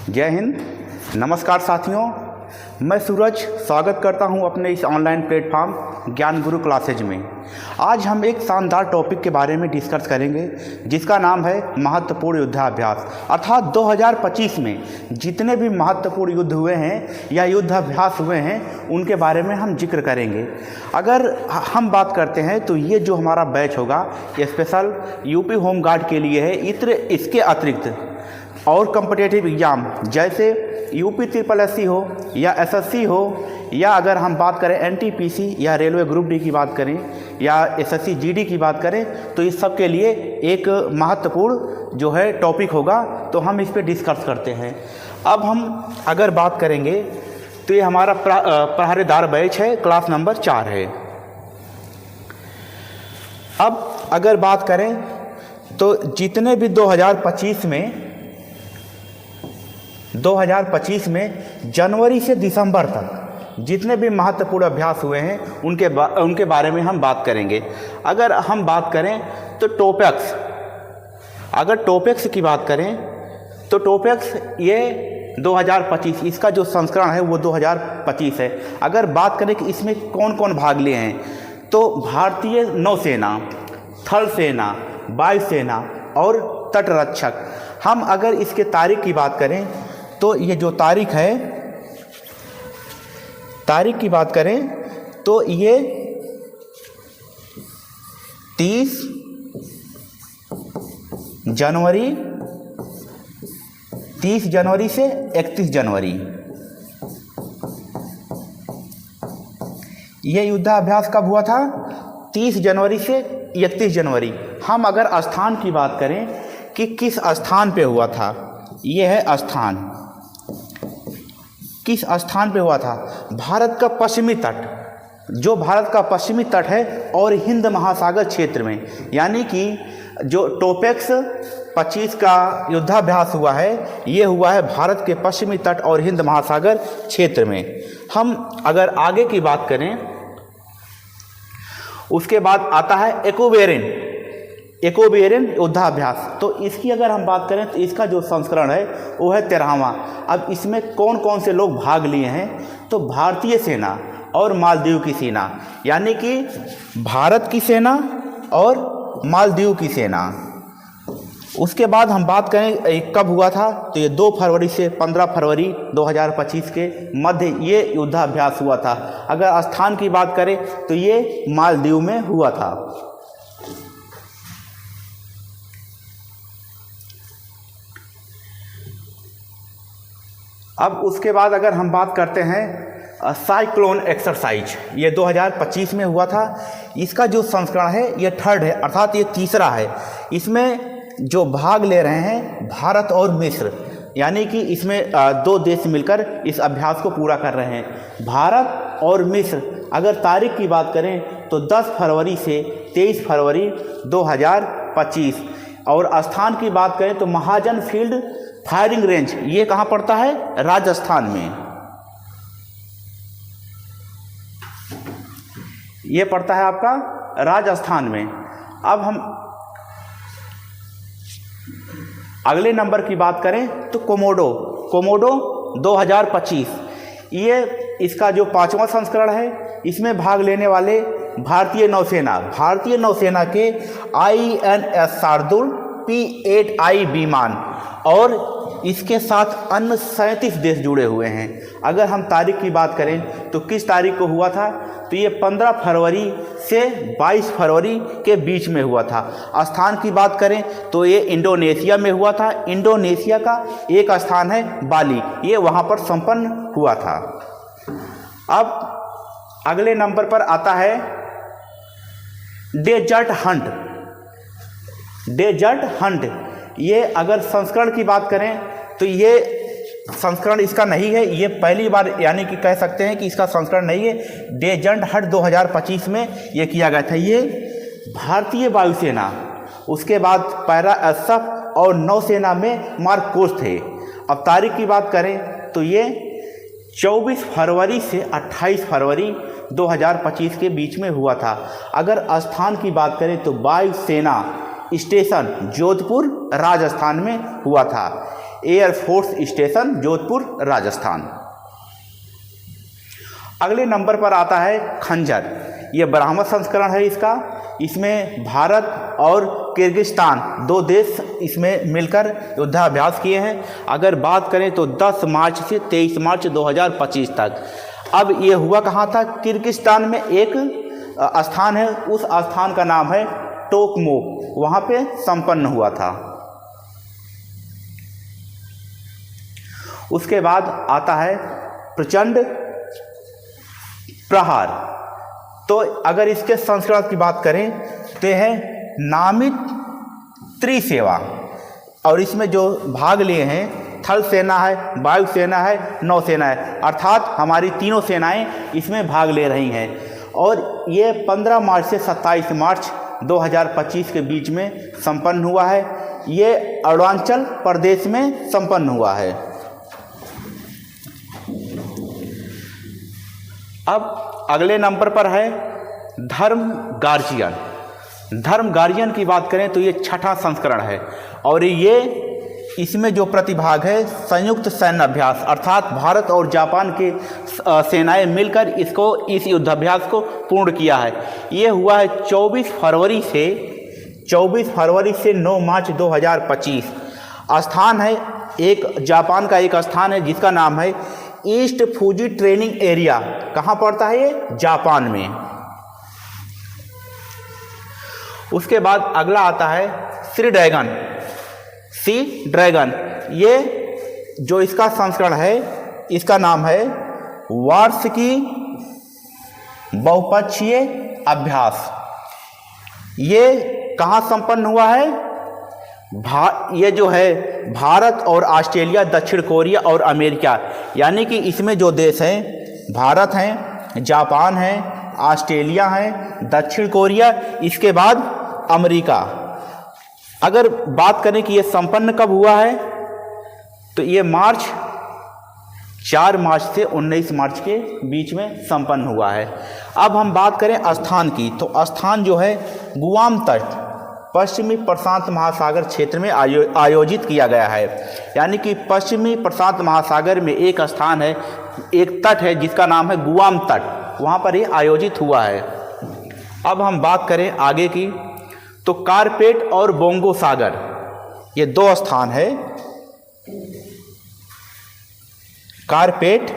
जय हिंद। नमस्कार साथियों, मैं सूरज स्वागत करता हूं अपने इस ऑनलाइन प्लेटफॉर्म ज्ञान गुरु क्लासेज में। आज हम एक शानदार टॉपिक के बारे में डिस्कस करेंगे जिसका नाम है महत्वपूर्ण युद्धाभ्यास। अर्थात 2025 में जितने भी महत्वपूर्ण युद्ध हुए हैं या युद्धाभ्यास हुए हैं उनके बारे में हम जिक्र करेंगे। अगर हम बात करते हैं तो ये जो हमारा बैच होगा स्पेशल यूपी होम गार्ड के लिए है। इसके अतिरिक्त और कॉम्पिटिटिव एग्ज़ाम जैसे यूपी SSSC हो या SSC हो, या अगर हम बात करें NTPC या रेलवे ग्रुप डी की बात करें या SSC GD की बात करें, तो इस सब के लिए एक महत्वपूर्ण जो है टॉपिक होगा, तो हम इस पर डिस्कस करते हैं। अब हम अगर बात करेंगे तो ये हमारा पहरेदार बैच है, क्लास नंबर 4 है। अब अगर बात करें तो जितने भी 2025 में जनवरी से दिसंबर तक जितने भी महत्वपूर्ण अभ्यास हुए हैं उनके बारे में हम बात करेंगे। अगर हम बात करें तो टोपेक्स, अगर टोपेक्स की बात करें तो टोपेक्स ये 2025 इसका जो संस्करण है वो 2025 है। अगर बात करें कि इसमें कौन कौन भाग लिए हैं तो भारतीय नौसेना, थल सेना, वायुसेना और तटरक्षक। हम अगर इसके तारीख की बात करें तो ये जो तारीख की बात करें तो ये 30 जनवरी से 31 जनवरी ये युद्धाभ्यास कब हुआ था? 30 जनवरी से 31 जनवरी। हम अगर स्थान की बात करें कि किस स्थान पे हुआ था, ये है स्थान। किस स्थान पे हुआ था? भारत का पश्चिमी तट, जो भारत का पश्चिमी तट है और हिंद महासागर क्षेत्र में, यानी कि जो टोपेक्स 25 का युद्धाभ्यास हुआ है ये हुआ है भारत के पश्चिमी तट और हिंद महासागर क्षेत्र में। हम अगर आगे की बात करें उसके बाद आता है एकोबेरियन युद्धाभ्यास। तो इसकी अगर हम बात करें तो इसका जो संस्करण है वो है 13वां। अब इसमें कौन कौन से लोग भाग लिए हैं तो भारतीय सेना और मालदीव की सेना, यानी कि भारत की सेना और मालदीव की सेना। उसके बाद हम बात करें कब हुआ था तो ये 2 फरवरी से 15 फरवरी 2025 के मध्य ये युद्धाभ्यास हुआ था। अगर स्थान की बात करें तो ये मालदीव में हुआ था। अब उसके बाद अगर हम बात करते हैं साइक्लोन एक्सरसाइज, ये 2025 में हुआ था। इसका जो संस्करण है ये 3rd है, अर्थात ये तीसरा है। इसमें जो भाग ले रहे हैं भारत और मिस्र, यानी कि इसमें 2 देश मिलकर इस अभ्यास को पूरा कर रहे हैं, भारत और मिस्र। अगर तारीख की बात करें तो 10 फरवरी से 23 फरवरी 2025। और स्थान की बात करें तो महाजन फील्ड फायरिंग रेंज, ये कहाँ पड़ता है? राजस्थान में। ये पड़ता है आपका राजस्थान में। अब हम अगले नंबर की बात करें तो कोमोडो 2025, ये इसका जो 5वां संस्करण है। इसमें भाग लेने वाले भारतीय नौसेना के INS शार्दुल P-8I विमान और इसके साथ अन्य 37 देश जुड़े हुए हैं। अगर हम तारीख की बात करें तो किस तारीख को हुआ था तो ये 15 फरवरी से 22 फरवरी के बीच में हुआ था। स्थान की बात करें तो ये इंडोनेशिया में हुआ था। इंडोनेशिया का एक स्थान है बाली, ये वहाँ पर संपन्न हुआ था। अब अगले नंबर पर आता है डेजर्ट हंट। ये अगर संस्करण की बात करें तो ये संस्करण इसका नहीं है, ये पहली बार यानी कि कह सकते हैं कि इसका संस्करण नहीं है। डेजर्ट हंट 2025 में ये किया गया था। ये भारतीय वायुसेना, उसके बाद पैरा SF और नौसेना में मार्कोस थे। अब तारीख की बात करें तो ये 24 फरवरी से 28 फरवरी 2025 के बीच में हुआ था। अगर स्थान की बात करें तो वायुसेना स्टेशन जोधपुर राजस्थान में हुआ था। Air force station, Jodhpur, Rajasthan. अगले नंबर पर आता है खंजर। ये ब्राह्मण संस्करण है इसका। इसमें भारत और किर्गिस्तान 2 देश इसमें मिलकर युद्धाभ्यास किए हैं। अगर बात करें तो 10 मार्च से 23 मार्च 2025 तक। अब ये हुआ कहाँ था? किर्गिस्तान में एक स्थान है, उस स्थान का नाम है टोकमोक, वहाँ पे संपन्न हुआ था। उसके बाद आता है प्रचंड प्रहार। तो अगर इसके संस्करण की बात करें तो है नामित त्रिसेवा, और इसमें जो भाग लिए हैं थल सेना है, वायुसेना है, नौसेना है, अर्थात हमारी तीनों सेनाएं इसमें भाग ले रही हैं। और ये 15 मार्च से 27 मार्च 2025 के बीच में संपन्न हुआ है। ये अरुणाचल प्रदेश में संपन्न हुआ है। अब अगले नंबर पर है धर्म गार्जियन। धर्म गार्जियन की बात करें तो ये 6ठा संस्करण है, और ये इसमें जो प्रतिभाग है संयुक्त सैन्य अभ्यास, अर्थात भारत और जापान के सेनाएं मिलकर इस युद्धाभ्यास को पूर्ण किया है। ये हुआ है 24 फरवरी से 9 मार्च 2025। स्थान है एक जापान का एक स्थान है जिसका नाम है ईस्ट फूजी ट्रेनिंग एरिया। कहाँ पड़ता है ये? जापान में। उसके बाद अगला आता है सी ड्रैगन। ये जो इसका संस्करण है इसका नाम है वार्षिकी बहुपक्षीय अभ्यास। ये कहाँ संपन्न हुआ है? ये जो है भारत और ऑस्ट्रेलिया, दक्षिण कोरिया और अमेरिका, यानी कि इसमें जो देश हैं भारत हैं, जापान है, ऑस्ट्रेलिया है, दक्षिण कोरिया, इसके बाद अमेरिका। अगर बात करें कि ये संपन्न कब हुआ है तो ये 4 मार्च से 19 मार्च के बीच में संपन्न हुआ है। अब हम बात करें स्थान की, तो स्थान जो है गुआम तट, पश्चिमी प्रशांत महासागर क्षेत्र में आयोजित किया गया है। यानी कि पश्चिमी प्रशांत महासागर में एक स्थान है, एक तट है जिसका नाम है गुआम तट, वहाँ पर ये आयोजित हुआ है। अब हम बात करें आगे की, तो कारपेट और बोंगो सागर, ये 2 स्थान है, कारपेट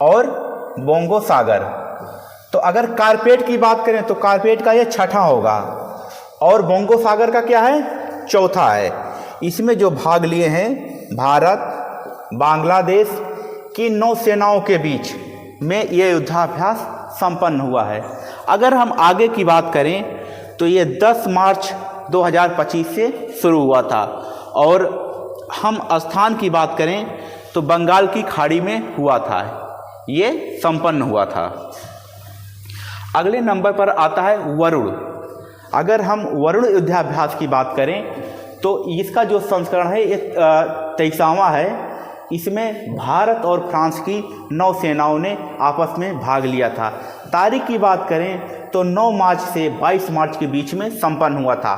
और बोंगो सागर। तो अगर कारपेट की बात करें तो कारपेट का ये 6ठा होगा, और बोंगो सागर का क्या है? 4था है। इसमें जो भाग लिए हैं भारत, बांग्लादेश की नौसेनाओं के बीच में ये युद्धाभ्यास संपन्न हुआ है। अगर हम आगे की बात करें तो ये 10 मार्च 2025 से शुरू हुआ था, और हम स्थान की बात करें तो बंगाल की खाड़ी में हुआ था, ये संपन्न हुआ था। अगले नंबर पर आता है वरुण। अगर हम वरुण युद्धाभ्यास की बात करें तो इसका जो संस्करण है ये 23वां है। इसमें भारत और फ्रांस की नौसेनाओं ने आपस में भाग लिया था। तारीख की बात करें तो 9 मार्च से 22 मार्च के बीच में संपन्न हुआ था।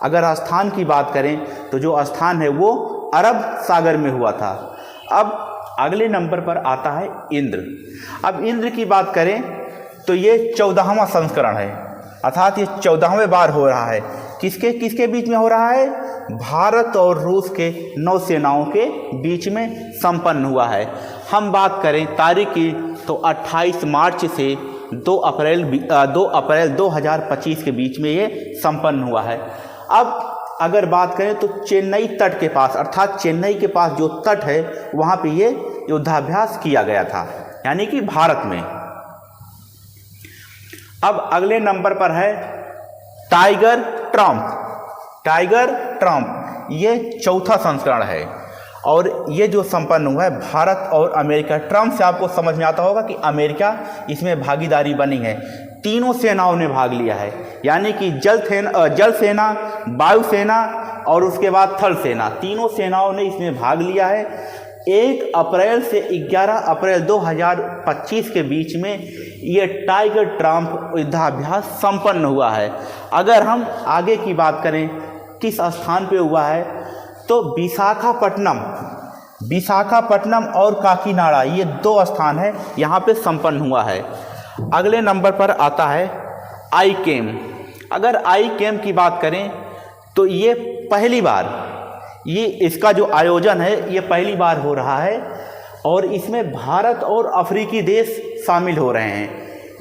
अगर स्थान की बात करें तो जो स्थान है वो अरब सागर में हुआ था। अब अगले नंबर पर आता है इंद्र। अब इंद्र की बात करें तो ये 14वां संस्करण है, अर्थात ये 14वें बार हो रहा है। किसके किसके बीच में हो रहा है? भारत और रूस के नौसेनाओं के बीच में संपन्न हुआ है। हम बात करें तारीख की तो 28 मार्च से 2 अप्रैल 2025 के बीच में ये संपन्न हुआ है। अब अगर बात करें तो चेन्नई तट के पास, अर्थात चेन्नई के पास जो तट है वहाँ पे ये युद्धाभ्यास किया गया था, यानी कि भारत में। अब अगले नंबर पर है टाइगर ट्रम्प। ये 4था संस्करण है, और ये जो संपन्न हुआ है भारत और अमेरिका। ट्रम्प से आपको समझ में आता होगा कि अमेरिका इसमें भागीदारी बनी है। तीनों सेनाओं ने भाग लिया है, यानी कि जल सेना, वायुसेना और उसके बाद थल सेना, तीनों सेनाओं ने इसमें भाग लिया है। 1 अप्रैल से 11 अप्रैल 2025 के बीच में ये टाइगर ट्रम्प युद्धाभ्यास संपन्न हुआ है। अगर हम आगे की बात करें किस स्थान पे हुआ है तो विशाखापट्टनम, विशाखापट्टनम और काकीनाडा, ये 2 स्थान है यहाँ पे संपन्न हुआ है। अगले नंबर पर आता है आई कैम। अगर आई कैम की बात करें तो ये पहली बार, ये इसका जो आयोजन है ये पहली बार हो रहा है और इसमें भारत और अफ्रीकी देश शामिल हो रहे हैं।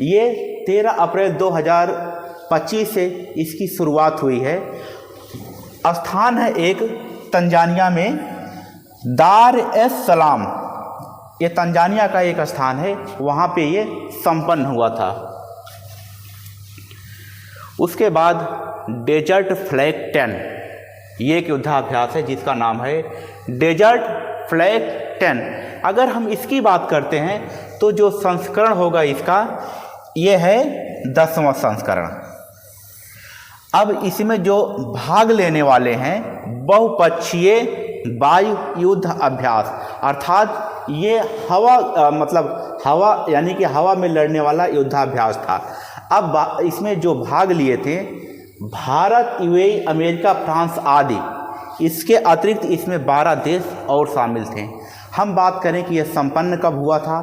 ये 13 अप्रैल 2025 से इसकी शुरुआत हुई है। स्थान है एक तंजानिया में, दार एस सलाम, ये तंजानिया का एक स्थान है, वहाँ पे ये संपन्न हुआ था। उसके बाद डेजर्ट फ्लैग 10, ये एक युद्धाभ्यास है जिसका नाम है डेजर्ट फ्लैग 10। अगर हम इसकी बात करते हैं तो जो संस्करण होगा इसका, ये है 10वां संस्करण। अब इसमें जो भाग लेने वाले हैं बहुपक्षीय वायु युद्ध अभ्यास, अर्थात ये हवा यानी कि हवा में लड़ने वाला युद्धाभ्यास था। अब इसमें जो भाग लिए थे भारत, यूएई, अमेरिका, फ्रांस आदि, इसके अतिरिक्त इसमें 12 देश और शामिल थे। हम बात करें कि यह संपन्न कब हुआ था,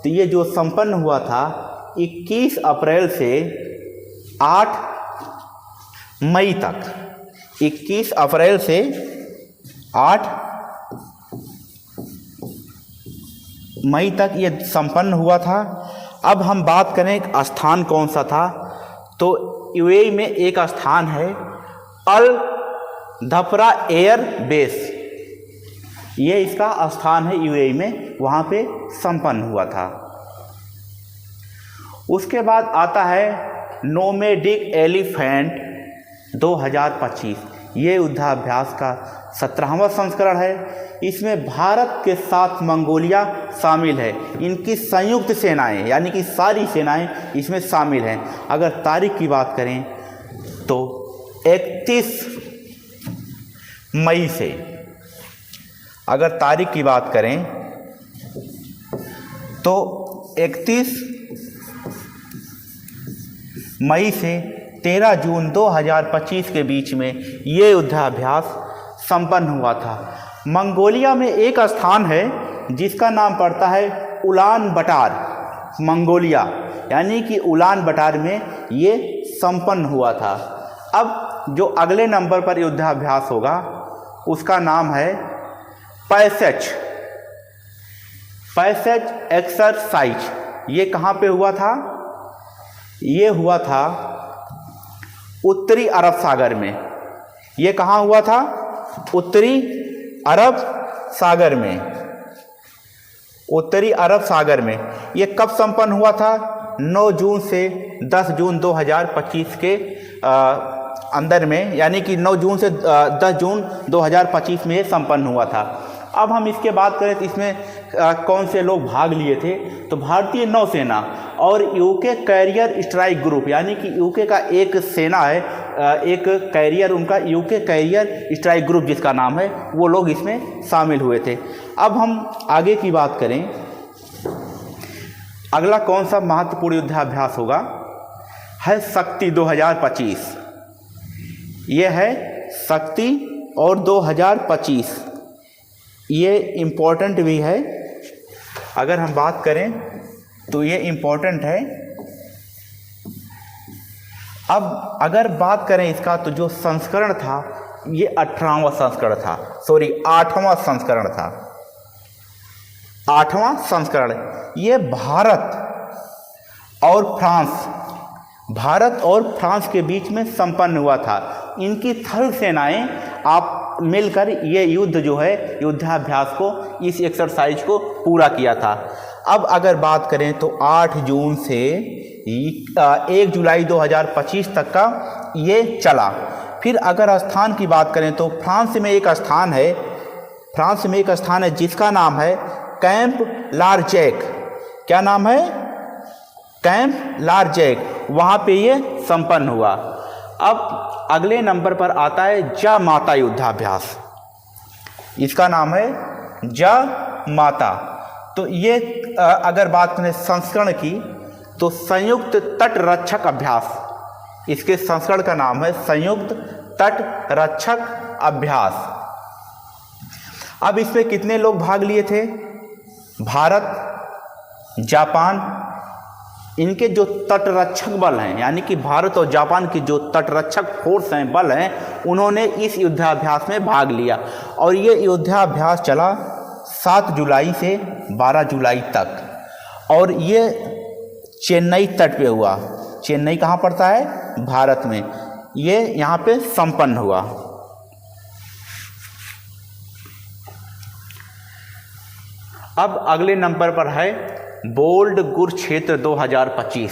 तो ये जो संपन्न हुआ था 21 अप्रैल से 8 मई तक, 21 अप्रैल से 8 मई तक ये संपन्न हुआ था। अब हम बात करें स्थान कौन सा था, तो यूएई में एक स्थान है अल धफरा एयर बेस, ये इसका स्थान है यूएई में, वहाँ पे संपन्न हुआ था। उसके बाद आता है नोमैडिक एलिफेंट 2025, ये युद्धाभ्यास का 17वां संस्करण है। इसमें भारत के साथ मंगोलिया शामिल है। इनकी संयुक्त सेनाएं यानी कि सारी सेनाएं इसमें शामिल हैं। अगर तारीख की बात करें तो 31 मई से, अगर तारीख की बात करें तो 31 मई से 13 जून 2025 के बीच में ये युद्धाभ्यास संपन्न हुआ था। मंगोलिया में एक स्थान है जिसका नाम पड़ता है उलान बटार, मंगोलिया, यानी कि उलान बटार में ये संपन्न हुआ था। अब जो अगले नंबर पर युद्धाभ्यास होगा उसका नाम है पैसेज एक्सरसाइज। ये कहाँ पे हुआ था, ये हुआ था उत्तरी अरब सागर में। ये कहाँ हुआ था, उत्तरी अरब सागर में, उत्तरी अरब सागर में। ये कब संपन्न हुआ था, 9 जून से 10 जून 2025 के अंदर में, यानी कि 9 जून से 10 जून 2025 में ये संपन्न हुआ था। अब हम इसके बात करें तो इसमें कौन से लोग भाग लिए थे, तो भारतीय नौसेना और यूके कैरियर स्ट्राइक ग्रुप, यानी कि यूके का एक सेना है, एक कैरियर, उनका यूके कैरियर स्ट्राइक ग्रुप जिसका नाम है, वो लोग इसमें शामिल हुए थे। अब हम आगे की बात करें, अगला कौन सा महत्वपूर्ण युद्धाभ्यास होगा, है शक्ति 2025। ये है शक्ति और 2025, ये इम्पोर्टेंट भी है। अगर हम बात करें तो ये इम्पोर्टेंट है। अब अगर बात करें इसका, तो जो संस्करण था ये 18वां संस्करण था, 8वां संस्करण था, 8वां संस्करण। ये भारत और फ्रांस के बीच में संपन्न हुआ था। इनकी थल सेनाएं आप मिलकर ये युद्ध जो है, युद्धाभ्यास को, इस एक्सरसाइज को पूरा किया था। अब अगर बात करें तो 8 जून से 1 जुलाई 2025 तक का ये चला। फिर अगर स्थान की बात करें तो फ्रांस में एक स्थान है जिसका नाम है कैंप लारजैक। क्या नाम है, कैंप लारजैक, वहाँ पे ये संपन्न हुआ। अब अगले नंबर पर आता है जामाता युद्धाभ्यास, इसका नाम है जामाता। तो ये अगर बात करें संस्करण की तो संयुक्त तट रक्षक अभ्यास, इसके संस्करण का नाम है संयुक्त तट रक्षक अभ्यास। अब इसमें कितने लोग भाग लिए थे? भारत, जापान, इनके जो तटरक्षक बल हैं, यानी कि भारत और जापान की जो तटरक्षक फोर्स हैं, बल हैं, उन्होंने इस युद्धाभ्यास में भाग लिया। और ये युद्धाभ्यास चला 7 जुलाई से 12 जुलाई तक, और ये चेन्नई तट पे हुआ। चेन्नई कहाँ पड़ता है? भारत में। ये यहाँ पे संपन्न हुआ। अब अगले नंबर पर है बोल्ड कुरुक्षेत्र 2025।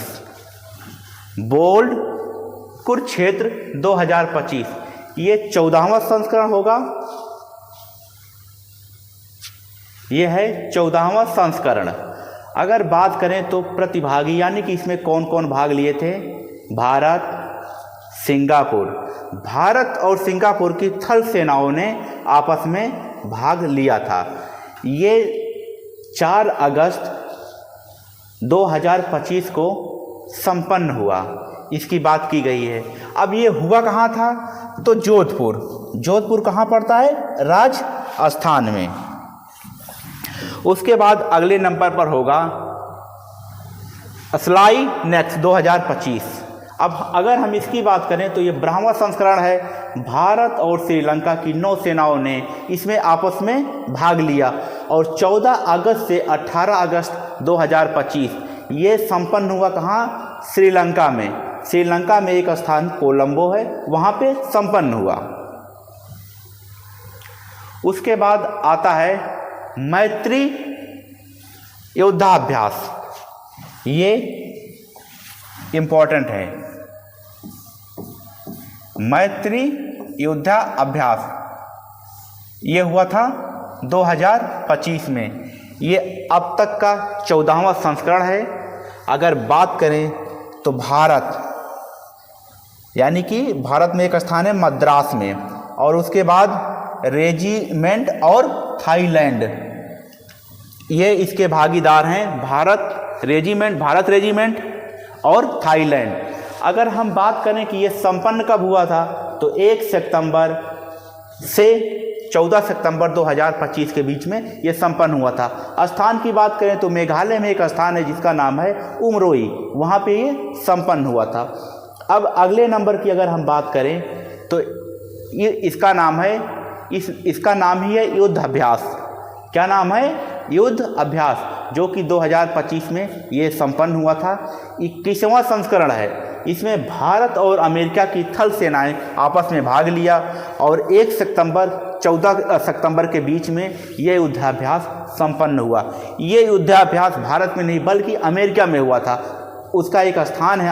बोल्ड कुरुक्षेत्र 2025 ये 14वां संस्करण होगा। ये है 14वां संस्करण। अगर बात करें तो प्रतिभागी, यानी कि इसमें कौन कौन भाग लिए थे? भारत, सिंगापुर। भारत और सिंगापुर की थल सेनाओं ने आपस में भाग लिया था। ये 4 अगस्त 2025 को संपन्न हुआ, इसकी बात की गई है। अब ये हुआ कहाँ था? तो जोधपुर। जोधपुर कहाँ पड़ता है? राजस्थान में। उसके बाद अगले नंबर पर होगा असलाई नेक्स्ट 2025। अब अगर हम इसकी बात करें तो ये 12वां संस्करण है। भारत और श्रीलंका की नौसेनाओं ने इसमें आपस में भाग लिया, और 14 अगस्त से 18 अगस्त 2025 ये संपन्न हुआ कहाँ? श्रीलंका में। श्रीलंका में एक स्थान कोलंबो है, वहाँ पे संपन्न हुआ। उसके बाद आता है मैत्री युद्धाभ्यास। ये इम्पोर्टेंट है। मैत्री युद्धाभ्यास ये हुआ था 2025 में। ये अब तक का 14वां संस्करण है। अगर बात करें तो भारत, यानी कि भारत में एक स्थान है मद्रास में, और उसके बाद रेजिमेंट और थाईलैंड, ये इसके भागीदार हैं। भारत रेजिमेंट और थाईलैंड। अगर हम बात करें कि ये संपन्न कब हुआ था, तो 1 सितंबर से 14 सितंबर 2025 के बीच में ये संपन्न हुआ था। स्थान की बात करें तो मेघालय में एक स्थान है जिसका नाम है उमरोई, वहाँ पे ये संपन्न हुआ था। अब अगले नंबर की अगर हम बात करें तो ये इसका नाम है इसका नाम ही है युद्ध अभ्यास। क्या नाम है? युद्ध अभ्यास, जो कि 2025 में ये संपन्न हुआ था। 21वां संस्करण है। इसमें भारत और अमेरिका की थल सेनाएं आपस में भाग लिया, और 1 सितंबर 14 सितंबर के बीच में ये युद्धाभ्यास संपन्न हुआ। ये युद्धाभ्यास भारत में नहीं बल्कि अमेरिका में हुआ था। उसका एक स्थान है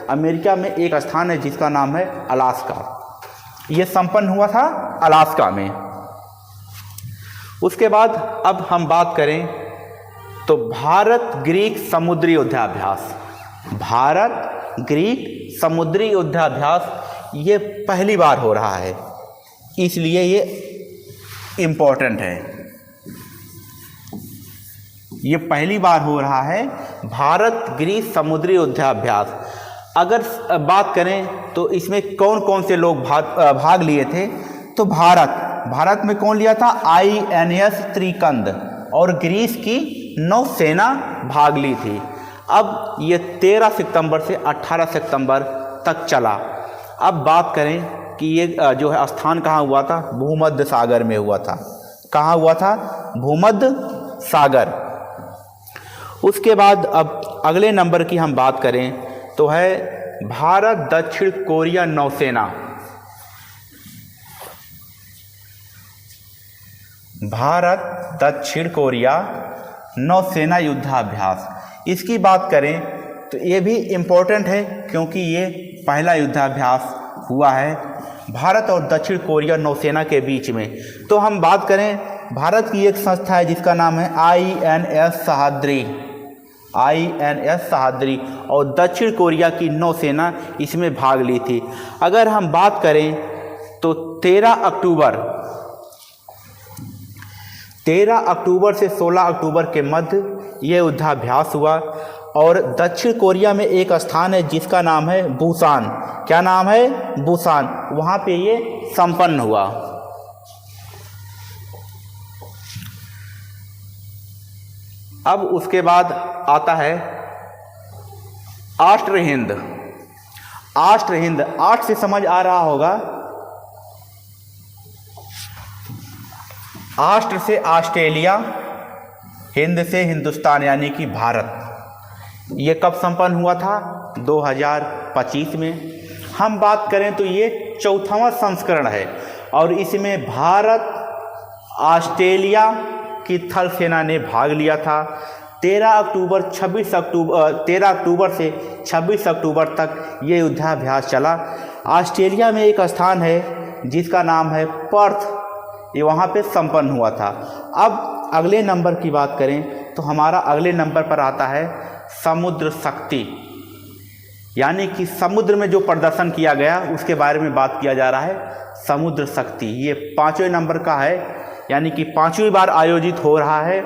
अमेरिका में एक स्थान है जिसका नाम है अलास्का। ये संपन्न हुआ था अलास्का में। उसके बाद अब हम बात करें तो भारत ग्रीक समुद्री युद्धाभ्यास। भारत ग्रीक समुद्री युद्धाभ्यास ये पहली बार हो रहा है, इसलिए ये इम्पोर्टेंट है। ये पहली बार हो रहा है भारत ग्रीक समुद्री युद्धाभ्यास। अगर बात करें तो इसमें कौन कौन से लोग भाग लिए थे, तो भारत में कौन लिया था? INS त्रिकंद, और ग्रीस की नौसेना भाग ली थी। अब ये 13 सितंबर से 18 सितंबर तक चला। अब बात करें कि ये जो है स्थान कहाँ हुआ था? भूमध्य सागर में हुआ था। कहाँ हुआ था? भूमध्य सागर। उसके बाद अब अगले नंबर की हम बात करें तो है भारत दक्षिण कोरिया नौसेना। भारत दक्षिण कोरिया नौसेना युद्धाभ्यास, इसकी बात करें तो ये भी इम्पोर्टेंट है क्योंकि ये पहला युद्धाभ्यास हुआ है भारत और दक्षिण कोरिया नौसेना के बीच में। तो हम बात करें, भारत की एक संस्था है जिसका नाम है INS सह्याद्री, और दक्षिण कोरिया की नौसेना इसमें भाग ली थी। अगर हम बात करें तो 13 अक्टूबर से 16 अक्टूबर के मध्य ये युद्धाभ्यास हुआ, और दक्षिण कोरिया में एक स्थान है जिसका नाम है बुसान। क्या नाम है? बुसान। वहाँ पे ये संपन्न हुआ। अब उसके बाद आता है आष्ट्र हिंद। आष्ट्र हिंद, आठ से समझ आ रहा होगा, आष्ट्र से ऑस्ट्रेलिया, हिंद से हिंदुस्तान यानी कि भारत। ये कब संपन्न हुआ था? 2025 में। हम बात करें तो ये 4वां संस्करण है और इसमें भारत ऑस्ट्रेलिया की थल सेना ने भाग लिया था। 13 अक्टूबर से 26 अक्टूबर तक ये युद्धाभ्यास चला। ऑस्ट्रेलिया में एक स्थान है जिसका नाम है पर्थ, ये वहाँ पे संपन्न हुआ था। अब अगले नंबर की बात करें तो हमारा अगले नंबर पर आता है समुद्र शक्ति, यानी कि समुद्र में जो प्रदर्शन किया गया उसके बारे में बात किया जा रहा है। समुद्र शक्ति ये 5वें नंबर का है, यानी कि 5वीं बार आयोजित हो रहा है।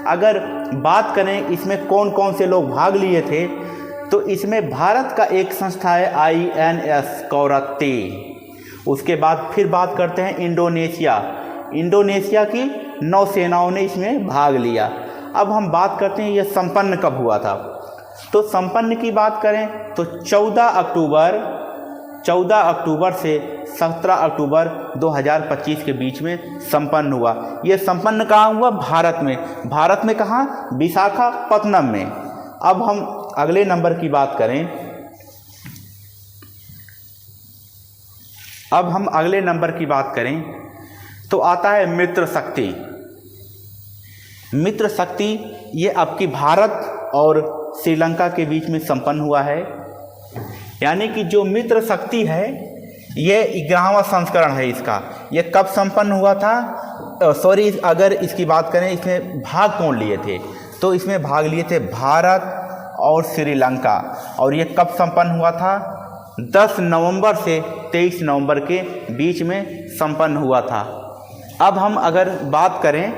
अगर बात करें इसमें कौन कौन से लोग भाग लिए थे तो इसमें भारत का एक संस्था है INS कौरत्ती। उसके बाद फिर बात करते हैं इंडोनेशिया की नौसेनाओं ने इसमें भाग लिया। अब हम बात करते हैं ये संपन्न कब हुआ था। तो संपन्न की बात करें तो 14 अक्टूबर से 17 अक्टूबर 2025 के बीच में संपन्न हुआ। ये संपन्न कहाँ हुआ? भारत में। भारत में कहाँ? विशाखापत्तनम में। अब हम अगले नंबर की बात करें, तो आता है मित्र शक्ति। मित्र शक्ति ये आपकी भारत और श्रीलंका के बीच में संपन्न हुआ है, यानी कि जो मित्र शक्ति है ये 11वां संस्करण है इसका। ये कब संपन्न हुआ था? अगर इसकी बात करें इसमें भाग कौन लिए थे तो इसमें भाग लिए थे भारत और श्रीलंका। और ये कब संपन्न हुआ था? 10 नवंबर से 23 नवंबर के बीच में संपन्न हुआ था। अब हम अगर बात करें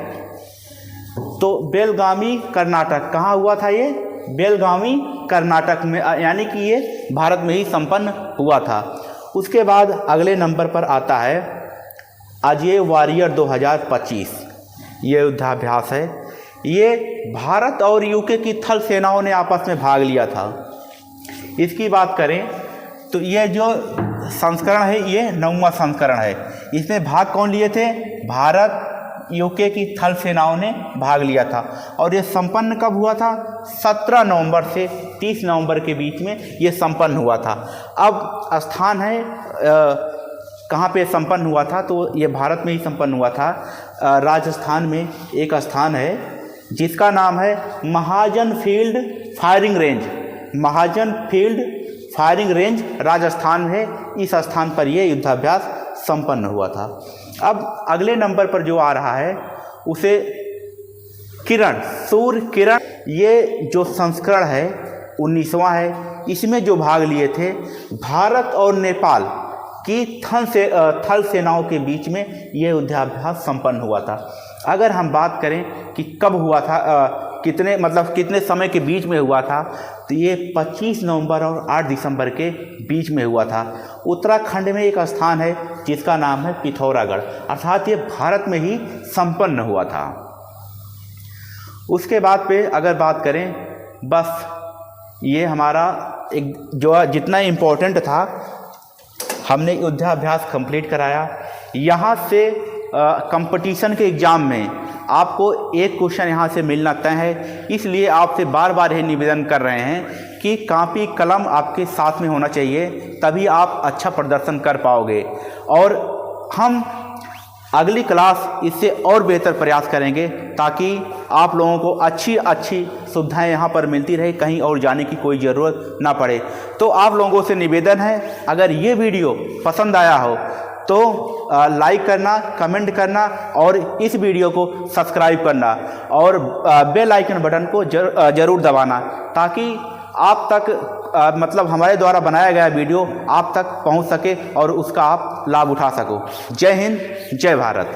तो बेलगामी कर्नाटक, कहाँ हुआ था ये? बेलगामी कर्नाटक में, यानी कि ये भारत में ही संपन्न हुआ था। उसके बाद अगले नंबर पर आता है अजय वॉरियर 2025। ये युद्धाभ्यास है, ये भारत और यूके की थल सेनाओं ने आपस में भाग लिया था। इसकी बात करें तो ये जो संस्करण है ये 9वां संस्करण है। इसमें भाग कौन लिए थे? भारत, यूके की थल सेनाओं ने भाग लिया था। और ये संपन्न कब हुआ था? 17 नवंबर से 30 नवंबर के बीच में ये संपन्न हुआ था। अब स्थान है कहाँ पे संपन्न हुआ था? तो ये भारत में ही संपन्न हुआ था। राजस्थान में एक स्थान है जिसका नाम है महाजन फील्ड फायरिंग रेंज। महाजन फील्ड फायरिंग रेंज राजस्थान में है। इस स्थान पर यह युद्धाभ्यास संपन्न हुआ था। अब अगले नंबर पर जो आ रहा है उसे सूर्य किरण, ये जो संस्करण है 19वां है। इसमें जो भाग लिए थे भारत और नेपाल की थल सेनाओं के बीच में यह युद्धाभ्यास संपन्न हुआ था। अगर हम बात करें कि कब हुआ था, कितने समय के बीच में हुआ था, तो ये 25 नवंबर और 8 दिसंबर के बीच में हुआ था। उत्तराखंड में एक स्थान है जिसका नाम है पिथौरागढ़, अर्थात ये भारत में ही संपन्न हुआ था। उसके बाद पे अगर बात करें, बस ये हमारा एक जो जितना इम्पोर्टेंट था हमने युद्धाभ्यास कंप्लीट कराया। यहाँ से कंपटीशन के एग्ज़ाम में आपको एक क्वेश्चन यहाँ से मिलना तय है, इसलिए आपसे बार बार ये निवेदन कर रहे हैं कि कॉपी कलम आपके साथ में होना चाहिए, तभी आप अच्छा प्रदर्शन कर पाओगे। और हम अगली क्लास इससे और बेहतर प्रयास करेंगे ताकि आप लोगों को अच्छी सुविधाएं यहाँ पर मिलती रहे, कहीं और जाने की कोई ज़रूरत ना पड़े। तो आप लोगों से निवेदन है, अगर ये वीडियो पसंद आया हो तो लाइक करना, कमेंट करना और इस वीडियो को सब्सक्राइब करना और बेल आइकन बटन को ज़रूर दबाना, ताकि आप तक हमारे द्वारा बनाया गया वीडियो आप तक पहुंच सके और उसका आप लाभ उठा सको। जय हिंद, जय भारत।